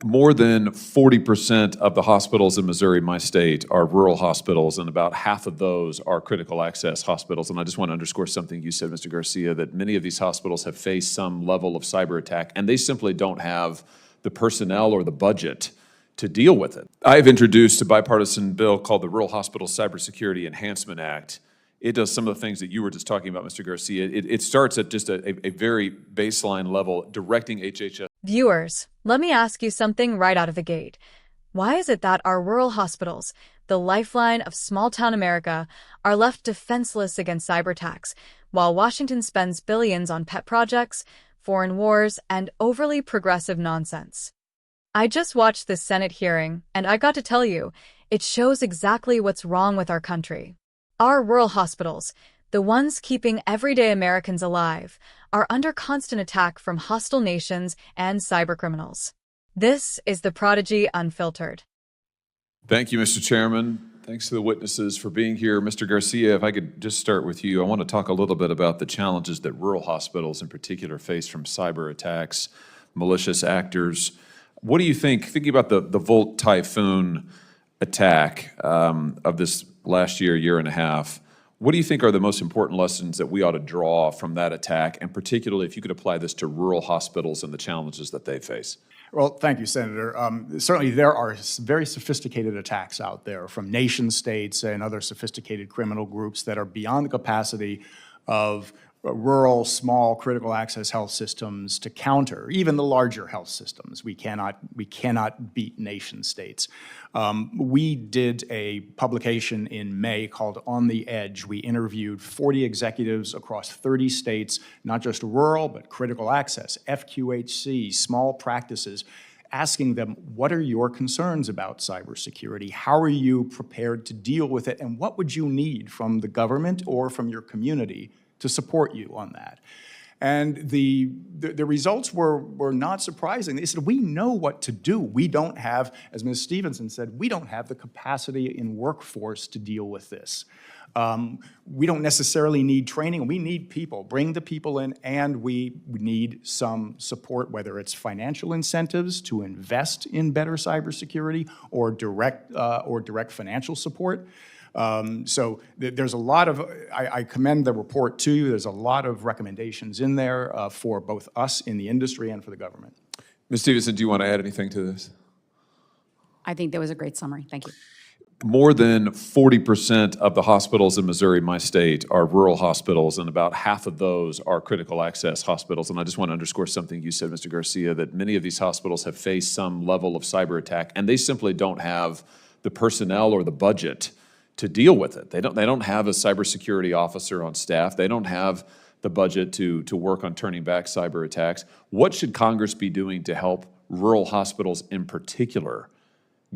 More than 40% of the hospitals in Missouri, my state, are rural hospitals, and about half of those are critical access hospitals. And I just want to underscore something you said, Mr. Garcia, that many of these hospitals have faced some level of cyber attack, and they simply don't have the personnel or the budget to deal with it. I've introduced a bipartisan bill called the Rural Hospital Cybersecurity Enhancement Act. It does some of the things that you were just talking about, Mr. Garcia. It starts at just a very baseline level, directing HHS. Viewers, let me ask you something right out of the gate. Why is it that our rural hospitals, the lifeline of small-town America, are left defenseless against cyberattacks, while Washington spends billions on pet projects, foreign wars, and overly progressive nonsense? I just watched this Senate hearing, and I got to tell you, it shows exactly what's wrong with our country. Our rural hospitals, the ones keeping everyday Americans alive, are under constant attack from hostile nations and cybercriminals. This is the Prodigy Unfiltered. Thank you, Mr. Chairman. Thanks to the witnesses for being here. Mr. Garcia, if I could just start with you, I want to talk a little bit about the challenges that rural hospitals in particular face from cyber attacks, malicious actors. What do you think, thinking about the Volt Typhoon attack of this last year and a half, what do you think are the most important lessons that we ought to draw from that attack, and particularly if you could apply this to rural hospitals and the challenges that they face? Well, thank you, Senator. Certainly there are very sophisticated attacks out there from nation states and other sophisticated criminal groups that are beyond the capacity of rural, small, critical access health systems to counter, even the larger health systems. We cannot beat nation states. We did a publication in May called On the Edge. We interviewed 40 executives across 30 states, not just rural, but critical access, FQHC, small practices, asking them, what are your concerns about cybersecurity? How are you prepared to deal with it? And what would you need from the government or from your community to support you on that? And the results were not surprising. They said, we know what to do. We don't have, as Ms. Stevenson said, we don't have the capacity in workforce to deal with this. We don't necessarily need training. We need people. Bring the people in, and we need some support, whether it's financial incentives to invest in better cybersecurity or direct financial support. So there's a lot of, I commend the report to you. There's a lot of recommendations in there for both us in the industry and for the government. Ms. Stevenson, do you want to add anything to this? I think that was a great summary. Thank you. More than 40% of the hospitals in Missouri, my state, are rural hospitals, and about half of those are critical access hospitals. And I just want to underscore something you said, Mr. Garcia, that many of these hospitals have faced some level of cyber attack, and they simply don't have the personnel or the budget to deal with it. They don't have a cybersecurity officer on staff. They don't have the budget to work on turning back cyber attacks. What should Congress be doing to help rural hospitals in particular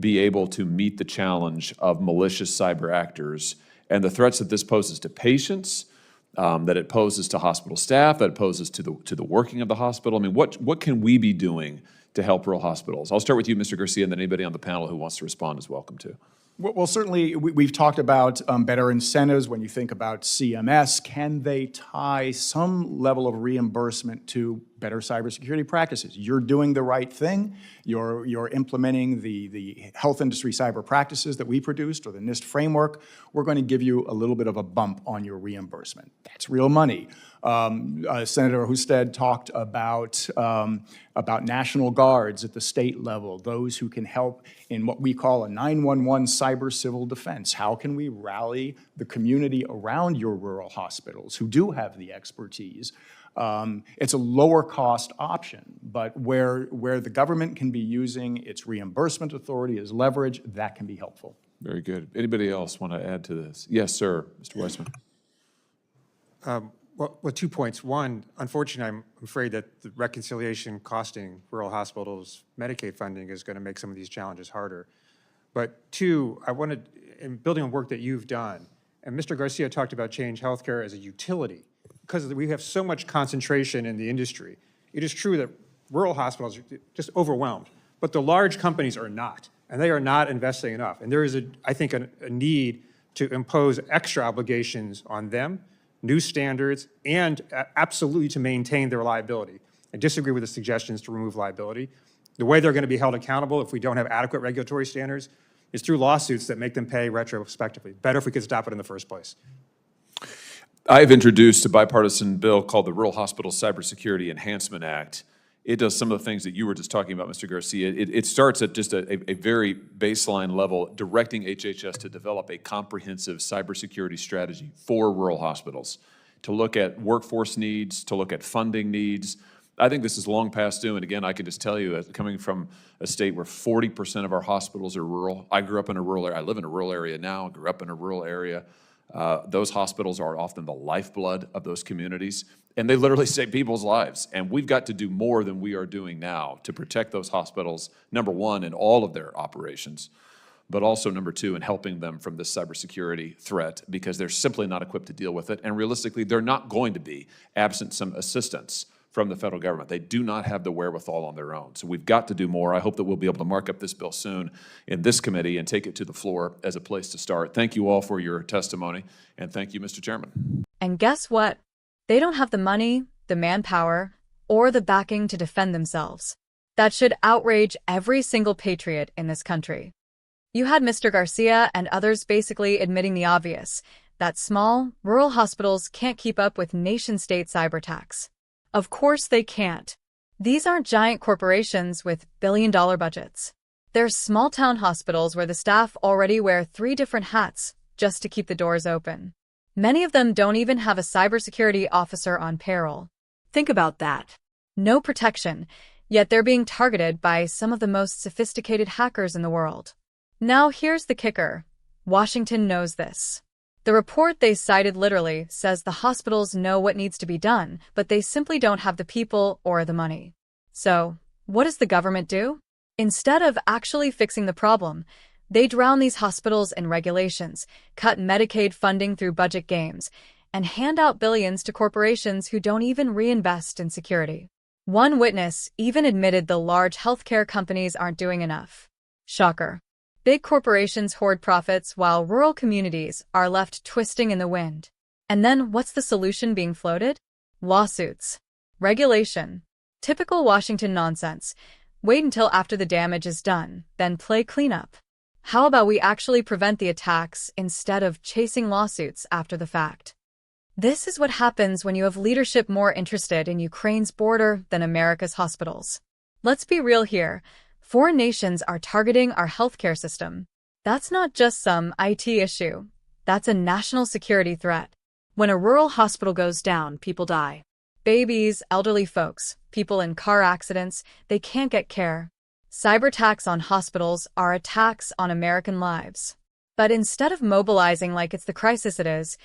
be able to meet the challenge of malicious cyber actors and the threats that this poses to patients, that it poses to hospital staff, that it poses to the working of the hospital? I mean, what can we be doing to help rural hospitals? I'll start with you, Mr. Garcia, and then anybody on the panel who wants to respond is welcome to. Well, certainly we've talked about better incentives. When you think about CMS, can they tie some level of reimbursement to better cybersecurity practices? You're doing the right thing. You're implementing the health industry cyber practices that we produced, or the NIST framework. We're going to give you a little bit of a bump on your reimbursement. That's real money. Senator Husted talked about National Guards at the state level, those who can help in what we call a 911 cyber civil defense. How can we rally the community around your rural hospitals who do have the expertise? It's a lower cost option, but where the government can be using its reimbursement authority as leverage, that can be helpful. Very good. Anybody else want to add to this? Yes, sir, Mr. Weissman. Well, 2 points. One, unfortunately, I'm afraid that the reconciliation costing rural hospitals Medicaid funding is going to make some of these challenges harder. But two, I wanted, in building on work that you've done, and Mr. Garcia talked about Change Healthcare as a utility, because we have so much concentration in the industry. It is true that rural hospitals are just overwhelmed, but the large companies are not, and they are not investing enough. And there is, I think, a need to impose extra obligations on them, new standards, and absolutely to maintain their liability. I disagree with the suggestions to remove liability. The way they're going to be held accountable if we don't have adequate regulatory standards is through lawsuits that make them pay retrospectively. Better if we could stop it in the first place. I've introduced a bipartisan bill called the Rural Hospital Cybersecurity Enhancement Act. It does some of the things that you were just talking about, Mr. Garcia. It starts at just a very baseline level, directing HHS to develop a comprehensive cybersecurity strategy for rural hospitals, to look at workforce needs, to look at funding needs. I think this is long past due, and again, I can just tell you, coming from a state where 40% of our hospitals are rural. I grew up in a rural area. I live in a rural area now. I grew up in a rural area. Those hospitals are often the lifeblood of those communities, and they literally save people's lives. And we've got to do more than we are doing now to protect those hospitals, number one, in all of their operations, but also, number two, in helping them from this cybersecurity threat, because they're simply not equipped to deal with it. And realistically, they're not going to be, absent some assistance from the federal government. They do not have the wherewithal on their own. So we've got to do more. I hope that we'll be able to mark up this bill soon in this committee and take it to the floor as a place to start. Thank you all for your testimony, and thank you, Mr. Chairman. And guess what? They don't have the money, the manpower, or the backing to defend themselves. That should outrage every single patriot in this country. You had Mr. Garcia and others basically admitting the obvious, that small, rural hospitals can't keep up with nation-state cyberattacks. Of course they can't. These aren't giant corporations with billion-dollar budgets. They're small-town hospitals where the staff already wear 3 different hats just to keep the doors open. Many of them don't even have a cybersecurity officer on payroll. Think about that. No protection, yet they're being targeted by some of the most sophisticated hackers in the world. Now here's the kicker. Washington knows this. The report they cited literally says the hospitals know what needs to be done, but they simply don't have the people or the money. So, what does the government do? Instead of actually fixing the problem, they drown these hospitals in regulations, cut Medicaid funding through budget games, and hand out billions to corporations who don't even reinvest in security. One witness even admitted the large healthcare companies aren't doing enough. Shocker. Big corporations hoard profits while rural communities are left twisting in the wind. And then what's the solution being floated? Lawsuits. Regulation. Typical Washington nonsense. Wait until after the damage is done, then play cleanup. How about we actually prevent the attacks instead of chasing lawsuits after the fact? This is what happens when you have leadership more interested in Ukraine's border than America's hospitals. Let's be real here. Foreign nations are targeting our healthcare system. That's not just some IT issue. That's a national security threat. When a rural hospital goes down, people die. Babies, elderly folks, people in car accidents, they can't get care. Cyberattacks on hospitals are attacks on American lives. But instead of mobilizing like it's the crisis it is,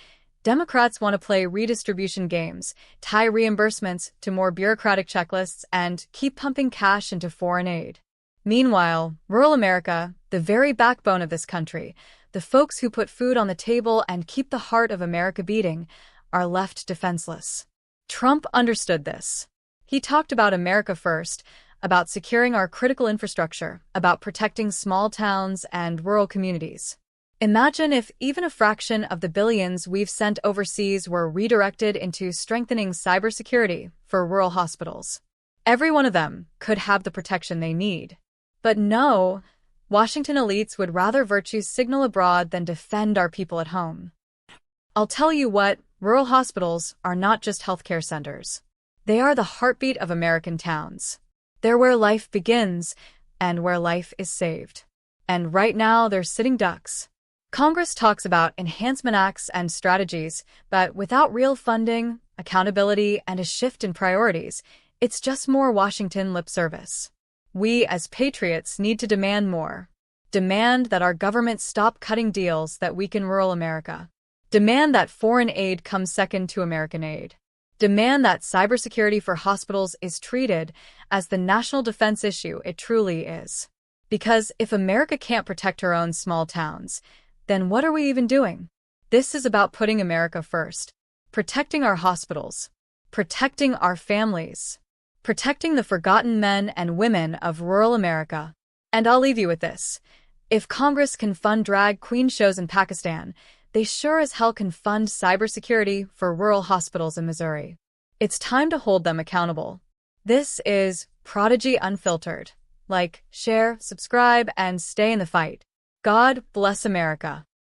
Democrats want to play redistribution games, tie reimbursements to more bureaucratic checklists, and keep pumping cash into foreign aid. Meanwhile, rural America, the very backbone of this country, the folks who put food on the table and keep the heart of America beating, are left defenseless. Trump understood this. He talked about America first, about securing our critical infrastructure, about protecting small towns and rural communities. Imagine if even a fraction of the billions we've sent overseas were redirected into strengthening cybersecurity for rural hospitals. Every one of them could have the protection they need. But no, Washington elites would rather virtue signal abroad than defend our people at home. I'll tell you what, rural hospitals are not just healthcare centers. They are the heartbeat of American towns. They're where life begins and where life is saved. And right now, they're sitting ducks. Congress talks about enhancement acts and strategies, but without real funding, accountability, and a shift in priorities, it's just more Washington lip service. We, as patriots, need to demand more. Demand that our government stop cutting deals that weaken rural America. Demand that foreign aid comes second to American aid. Demand that cybersecurity for hospitals is treated as the national defense issue it truly is. Because if America can't protect her own small towns, then what are we even doing? This is about putting America first, protecting our hospitals, protecting our families, protecting the forgotten men and women of rural America. And I'll leave you with this. If Congress can fund drag queen shows in Pakistan, they sure as hell can fund cybersecurity for rural hospitals in Missouri. It's time to hold them accountable. This is Prodigy Unfiltered. Like, share, subscribe, and stay in the fight. God bless America.